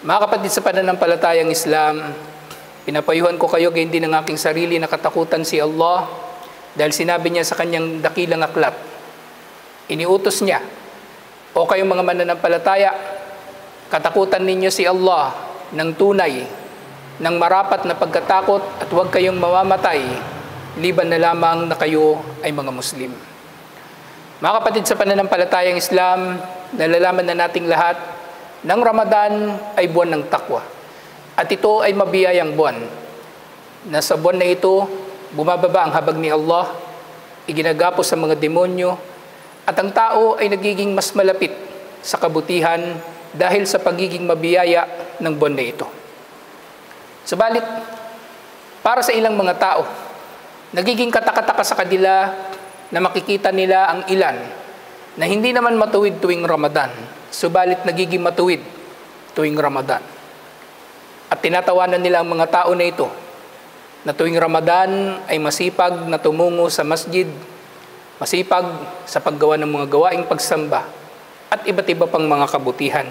Mga kapatid sa pananampalatayang Islam, pinapayuhan ko kayo gayon din ng aking sarili na katakutan si Allah dahil sinabi niya sa kanyang dakilang aklat, iniutos niya, o kayong mga mananampalataya, katakutan ninyo si Allah ng tunay, ng marapat na pagkatakot at huwag kayong mamamatay, liban na lamang na kayo ay mga Muslim. Mga kapatid sa pananampalatayang Islam, nalalaman na nating lahat ng Ramadan ay buwan ng takwa. At ito ay mabiyayang buwan. Na sa buwan na ito, bumababa ang habag ni Allah, iginagapos sa mga demonyo, at ang tao ay nagiging mas malapit sa kabutihan dahil sa pagiging mabiyaya ng buwan na ito. Subalit, para sa ilang mga tao, nagiging katakataka sa kanila na makikita nila ang ilan na hindi naman matuwid tuwing Ramadan, subalit nagiging matuwid tuwing Ramadan. At tinatawanan nila ang mga tao na ito na tuwing Ramadan ay masipag na tumungo sa masjid, masipag sa paggawa ng mga gawaing pagsamba at iba't iba pang mga kabutihan.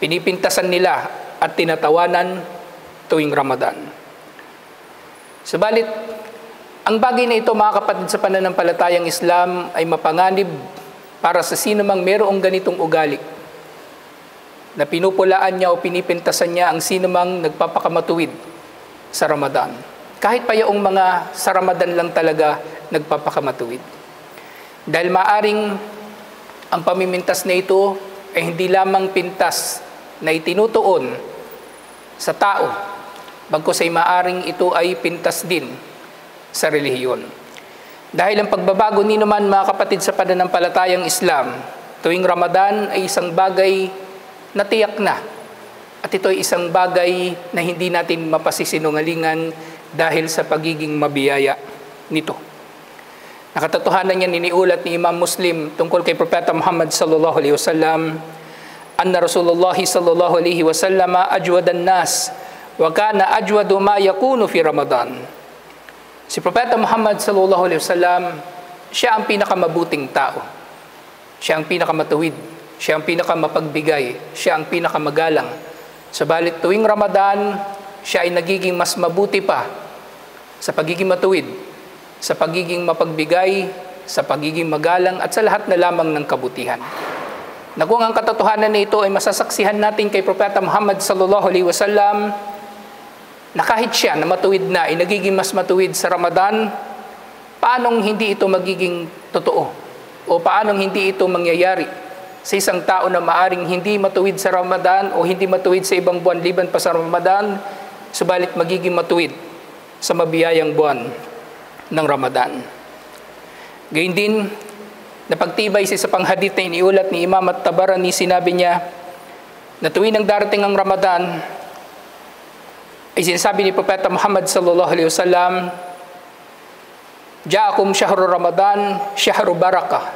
Pinipintasan nila at tinatawanan tuwing Ramadan. Subalit, ang bagay na ito, mga kapatid sa pananampalatayang Islam, ay mapanganib para sa sino mang mayroong ganitong ugali na pinupulaan niya o pinipintasan niya ang sino mang nagpapakamatuwid sa Ramadan. Kahit pa yung mga sa Ramadan lang talaga nagpapakamatuwid. Dahil maaring ang pamimintas na ito ay hindi lamang pintas na itinutuon sa tao, bagkus ay maaring ito ay pintas din sa relihiyon. Dahil ang pagbabago ni naman, mga kapatid sa pananampalatayang Islam, tuwing Ramadan ay isang bagay na tiyak na. At ito ay isang bagay na hindi natin mapasisinungalingan dahil sa pagiging mabiyaya nito. Nakatotohanan niya iniulat ni Imam Muslim tungkol kay Propeta Muhammad sallallahu alaihi wasallam, anna Rasulullah sallallahu alaihi wasallam ajwadan nas wa kana ajwadu ma yakunu fi Ramadan. Si Propeta Muhammad sallallahu alaihi wasallam, siya ang pinakamabuting tao. Siya ang pinakamatuwid, siya ang pinakamapagbigay, siya ang pinakamagalang. Subalit tuwing Ramadan, siya ay nagiging mas mabuti pa sa pagiging matuwid, sa pagiging mapagbigay, sa pagiging magalang at sa lahat na lamang ng kabutihan. Na kung ang katotohanan na ito ay masasaksihan natin kay Propeta Muhammad sallallahu alaihi wasallam, na kahit siya na matuwid na ay nagiging mas matuwid sa Ramadan, paanong hindi ito magiging totoo? O paanong hindi ito mangyayari sa isang tao na maaring hindi matuwid sa Ramadan o hindi matuwid sa ibang buwan liban pa sa Ramadan, subalit magiging matuwid sa mabiyayang buwan ng Ramadan. Gayun din, napagtibay sa isang hadith na iniulat ni Imam At-Tabarani, sinabi niya na tuwing ang darating ang Ramadan, ay sinasabi ni Propeta Muhammad sallallahu alaihi wasallam, Ja'akum syahru Ramadan, syahru barakah.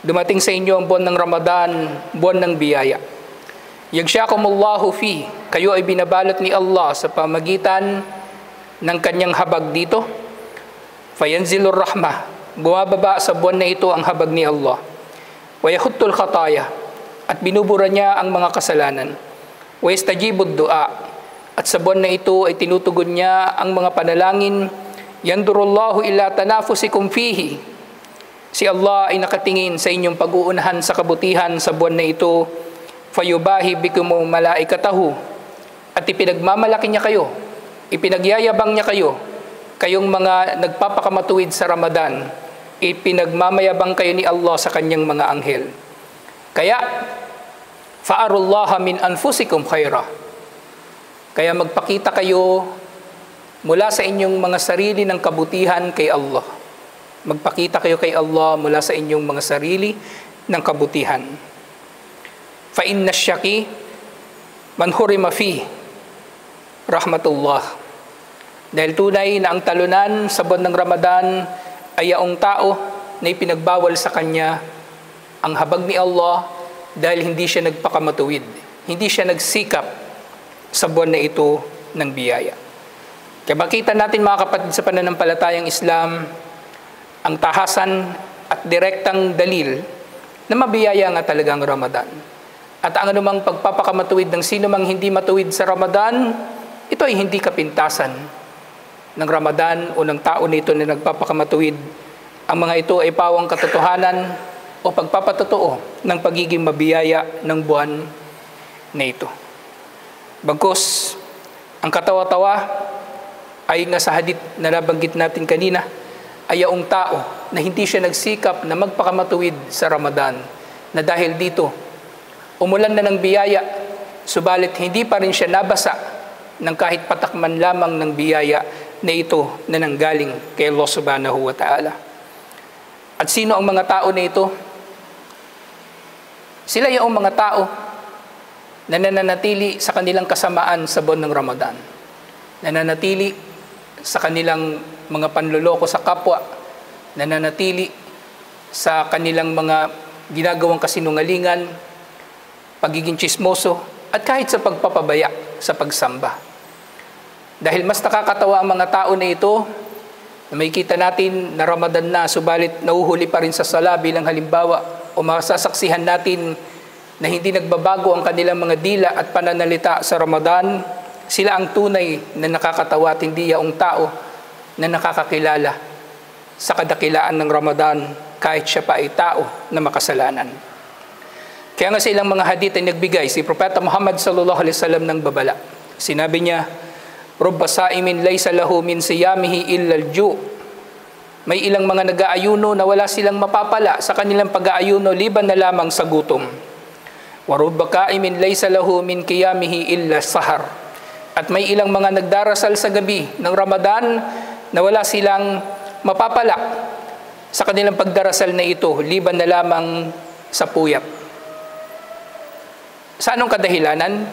Dumating sa inyo ang buwan ng Ramadan, buwan ng biyaya. Yaghshakumullahu fi, kayo ay binabalot ni Allah sa pamagitan ng kanyang habag dito. Fayanzilur rahmah, bumababa sa buwan na ito ang habag ni Allah. Wa yahuttul khataya, at binubura niya ang mga kasalanan. Wa yastajibud du'a, at sa buwan na ito ay tinutugon niya ang mga panalangin. Yandurullahu ila tanafusikum fihi. Si Allah ay nakatingin sa inyong pag-uunahan sa kabutihan sa buwan na ito. Fayubahi bikum malaikatahu. At ipinagmamalaki niya kayo, ipinagyayabang niya kayo, kayong mga nagpapakamatuwid sa Ramadan, ipinagmamayabang kayo ni Allah sa kanyang mga anghel. Kaya, fa'arullaha min anfusikum khaira. Kaya magpakita kayo mula sa inyong mga sarili ng kabutihan kay Allah. Magpakita kayo kay Allah mula sa inyong mga sarili ng kabutihan. Fa inna syaki man hurima fi rahmatullah. Dahil tunay na ang talunan sa buwan ng Ramadan ay yaong tao na ipinagbawal sa kanya ang habag ni Allah dahil hindi siya nagpakamatuwid, hindi siya nagsikap sa buwan na ito ng biyaya. Kaya makita natin, mga kapatid sa pananampalatayang Islam, ang tahasan at direktang dalil na mabiyaya nga talagang Ramadan. At ang anumang pagpapakamatuwid ng sino mang hindi matuwid sa Ramadan, ito ay hindi kapintasan ng Ramadan o ng tao nito na nagpapakamatuwid. Ang mga ito ay pawang katotohanan o pagpapatotoo ng pagiging mabiyaya ng buwan na ito. Bagkus, ang katawa-tawa ay nga sa hadith na nabanggit natin kanina, ay yaong tao na hindi siya nagsikap na magpakamatuwid sa Ramadan, na dahil dito, umulan na ng biyaya, subalit hindi pa rin siya nabasa ng kahit patakman lamang ng biyaya na ito na nanggaling kay Allah subhanahu wa ta'ala. At sino ang mga tao na ito? Sila yung mga tao na nananatili sa kanilang kasamaan sa buwan ng Ramadan. Nananatili sa kanilang mga panloloko sa kapwa. Nananatili sa kanilang mga ginagawang kasinungalingan, pagiging tsismoso, at kahit sa pagpapabaya sa pagsamba. Dahil mas nakakatawa ang mga tao na ito, na makikita natin na Ramadan na, subalit nauhuli pa rin sa sala bilang halimbawa, o masasaksihan natin na hindi nagbabago ang kanilang mga dila at pananalita sa Ramadan, sila ang tunay na nakakatawa at hindi yaong tao na nakakakilala sa kadakilaan ng Ramadan kahit siya pa ay tao na makasalanan. Kaya nga sa ilang mga hadith ay nagbigay si Propeta Muhammad sallallahu alaihi wasallam ng babala. Sinabi niya, "Rubba sa'imin laysa lahu min siyamihi illa al-ju'." May ilang mga nag-aayuno na wala silang mapapala sa kanilang pag-aayuno liban na lamang sa gutom. "Wa rubba qa'imin laysa lahu min qiyamihi illa sahar." At may ilang mga nagdarasal sa gabi ng Ramadan na wala silang mapapala sa kanilang pagdarasal na ito liban na lamang sa puyat. Sa anong kadahilanan?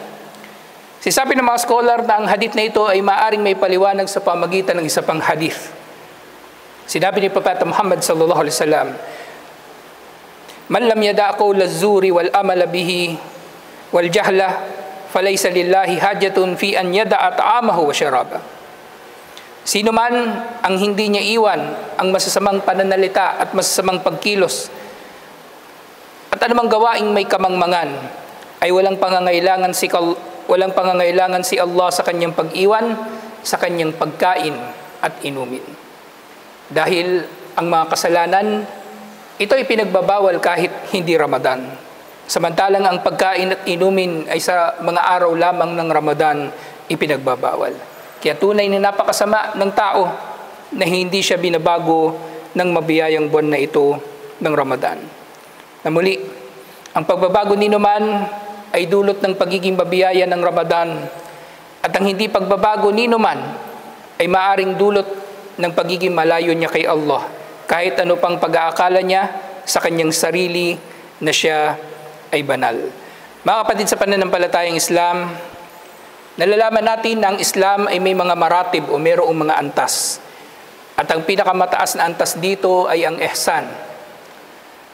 Sisabi ng mga scholar na ang hadith na ito ay maaring may paliwanag sa pamagitan ng isa pang hadith. Sinabi ni Propeta Muhammad sallallahu alaihi wasallam, "Man lam yada' qawla az-zuri wal amala bihi wal jahla falaysa lillahi hajatun fi an yada'a ta'amahu wa syaraba." Sino man ang hindi niya iwan ang masasamang pananalita at masasamang pagkilos at anumang gawaing may kamangmangan, ay walang pangangailangan si Allah sa kanyang pag-iwan, sa kanyang pagkain at inumin. Dahil ang mga kasalanan, ito ay pinagbabawal kahit hindi Ramadan. Samantalang ang pagkain at inumin ay sa mga araw lamang ng Ramadan ipinagbabawal. Kaya tunay na napakasama ng tao na hindi siya binabago ng mabiyayang buwan na ito ng Ramadan. Na muli, ang pagbabago ninuman ay dulot ng pagiging mabiyaya ng Ramadan, at ang hindi pagbabago ninuman ay maaring dulot ng pagiging malayo niya kay Allah, kahit ano pang pag-aakala niya sa kanyang sarili na siya ay banal. Mga kapatid sa pananampalatayang Islam, nalalaman natin na ang Islam ay may mga maratib o mayroong mga antas. At ang pinakamataas na antas dito ay ang ihsan.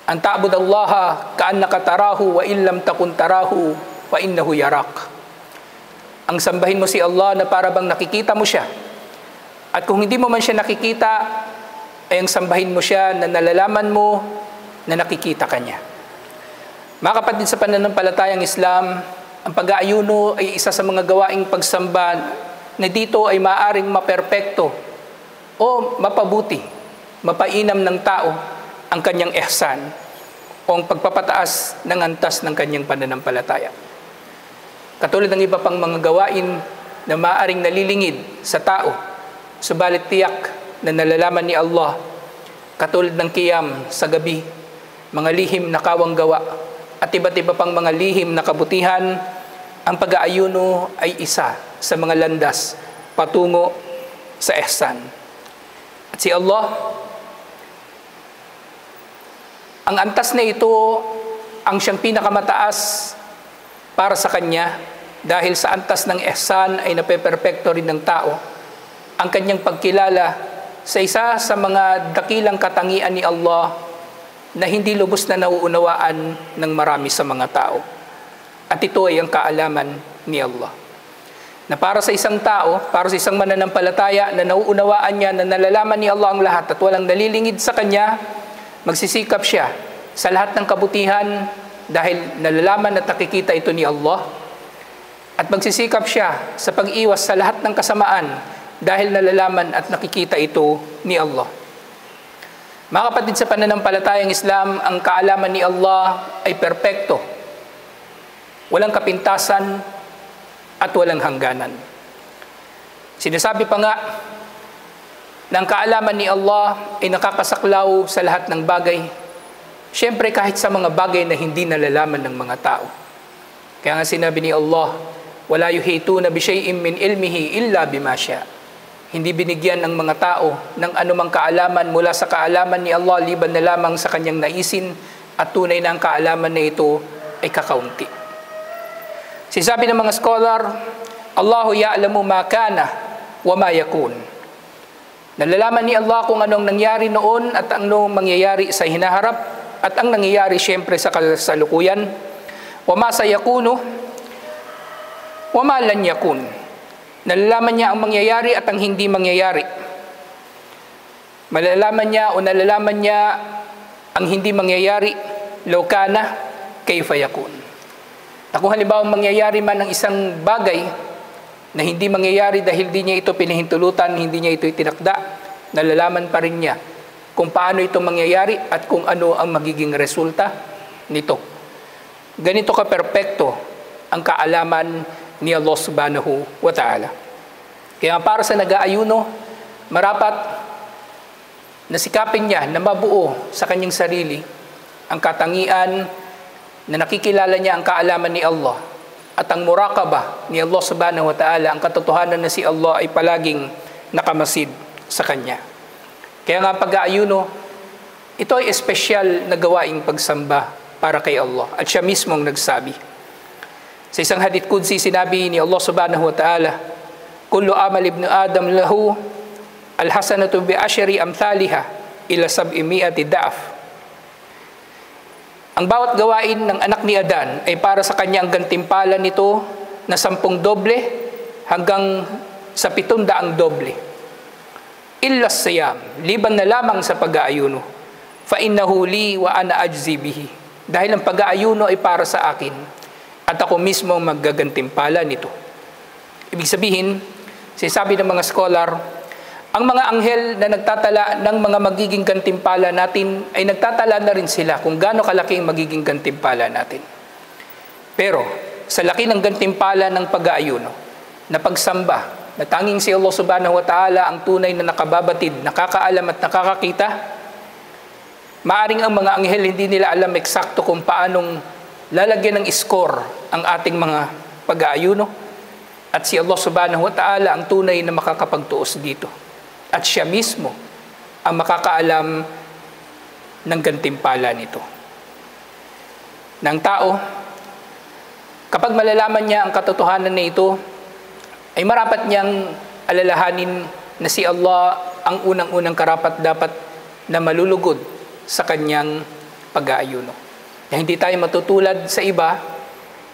An ta'budallaha ka'annaka tarahu wa illam takun tarahu fa innahu yarak. Ang sambahin mo si Allah na para bang nakikita mo siya. At kung hindi mo man siya nakikita, ay ang sambahin mo siya na nalalaman mo na nakikita ka niya. Mga kapatid sa pananampalatayang Islam, ang pag-aayuno ay isa sa mga gawaing pagsamba na dito ay maaring maperpekto o mapabuti, mapainam ng tao ang kanyang ihsan o ang pagpapataas ng antas ng kanyang pananampalataya. Katulad ng iba pang mga gawain na maaaring nalilingid sa tao, subalit tiyak na nalalaman ni Allah, katulad ng qiyam sa gabi, mga lihim na kawang gawa, at iba't iba pang mga lihim na kabutihan, ang pag-aayuno ay isa sa mga landas patungo sa ihsan. At si Allah, ang antas na ito ang siyang pinakamataas para sa kanya, dahil sa antas ng ihsan ay napeperpekto rin ng tao ang kanyang pagkilala sa isa sa mga dakilang katangian ni Allah na hindi lubos na nauunawaan ng marami sa mga tao. At ito ay ang kaalaman ni Allah. Na para sa isang tao, para sa isang mananampalataya na nauunawaan niya na nalalaman ni Allah ang lahat at walang nalilingid sa kanya, magsisikap siya sa lahat ng kabutihan dahil nalalaman at nakikita ito ni Allah, at magsisikap siya sa pag-iwas sa lahat ng kasamaan dahil nalalaman at nakikita ito ni Allah. Mga kapatid, sa pananampalatayang Islam, ang kaalaman ni Allah ay perpekto, walang kapintasan at walang hangganan. Sinasabi pa nga na ang kaalaman ni Allah ay nakakasaklaw sa lahat ng bagay, siyempre kahit sa mga bagay na hindi nalalaman ng mga tao. Kaya nga sinabi ni Allah, wala yuhituna bi shay'in min ilmihi illa bima syaa. Hindi binigyan ng mga tao ng anumang kaalaman mula sa kaalaman ni Allah liban na lamang sa kanyang naisin, at tunay na ang kaalaman na ito ay kakaunti. Sinasabi ng mga scholar, Allahu ya'lamu ma kana wa ma yakun. Nalalaman ni Allah kung anong nangyari noon at anong mangyayari sa hinaharap at ang nangyayari siyempre sa kasalukuyan. Wa ma sayakunu wa ma lan yakun. Nalalaman niya ang mangyayari at ang hindi mangyayari. Malalaman niya o nalalaman niya ang hindi mangyayari, law kana kayfa yakun. Na kung halimbawa mangyayari man ang isang bagay na hindi mangyayari dahil di niya ito pinahintulutan, hindi niya ito itinakda, nalalaman pa rin niya kung paano ito mangyayari at kung ano ang magiging resulta nito. Ganito ka-perpekto ang kaalaman ni Allah subhanahu wa ta'ala. Kaya para sa nag-aayuno, marapat na sikapin niya na mabuo sa kanyang sarili ang katangian na nakikilala niya ang kaalaman ni Allah at ang murakaba ni Allah subhanahu wa ta'ala, ang katotohanan na si Allah ay palaging nakamasid sa kanya. Kaya nga pag-aayuno, ito ay espesyal na gawaing pagsamba para kay Allah. At siya mismo ang nagsabi. Sa isang hadith qudsi, sinabi ni Allah subhanahu wa ta'ala, kullu amal ibn Adam lahu alhasanatu bi ashri amthaliha ila 700 da'af. Ang bawat gawain ng anak ni Adan ay para sa kanya ang gantimpala nito na 10 doble hanggang sa 700 doble. Illa siyam, liban na lamang sa pag-aayuno. Fa innahu li wa ana ajzi bihi. Dahil ang pag-aayuno ay para sa akin at ako mismo ang maggagantimpala nito. Ibig sabihin, sinasabi ng mga scholar, ang mga anghel na nagtatala ng mga magiging gantimpala natin ay nagtatala na rin sila kung gaano kalaki ang magiging gantimpala natin. Pero sa laki ng gantimpala ng pag-aayuno, na pagsamba, na tanging si Allah subhanahu wa ta'ala ang tunay na nakababatid, nakakaalam at nakakakita, maaring ang mga anghel hindi nila alam eksakto kung paanong lalagyan ng score ang ating mga pag-aayuno, at si Allah subhanahu wa ta'ala ang tunay na makakapagtuos dito. At siya mismo ang makakaalam ng gantimpala nito. Ng tao, kapag malalaman niya ang katotohanan na ito, ay marapat niyang alalahanin na si Allah ang unang-unang karapat-dapat na malulugod sa kanyang pag-aayuno. Na hindi tayo matutulad sa iba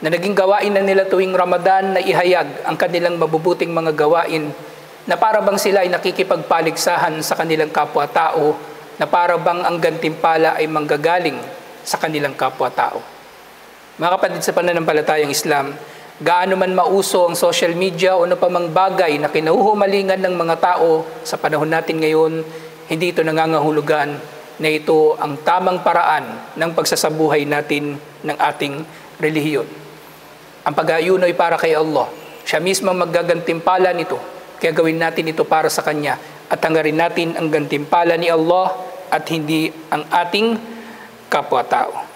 na naging gawain na nila tuwing Ramadan na ihayag ang kanilang mabubuting mga gawain, na para bang sila ay nakikipagpaligsahan sa kanilang kapwa-tao, na para bang ang gantimpala ay manggagaling sa kanilang kapwa-tao. Mga kapatid, sa pananampalatayang Islam, gaano man mauso ang social media o ano pa mang bagay na kinahuhumalingan ng mga tao sa panahon natin ngayon, hindi ito nangangahulugan na ito ang tamang paraan ng pagsasabuhay natin ng ating relihiyon. Ang pag-aayuno ay para kay Allah. Siya mismo maggagantimpala nito. Kaya gawin natin ito para sa Kanya at hangarin natin ang gantimpala ni Allah at hindi ang ating kapwa-tao.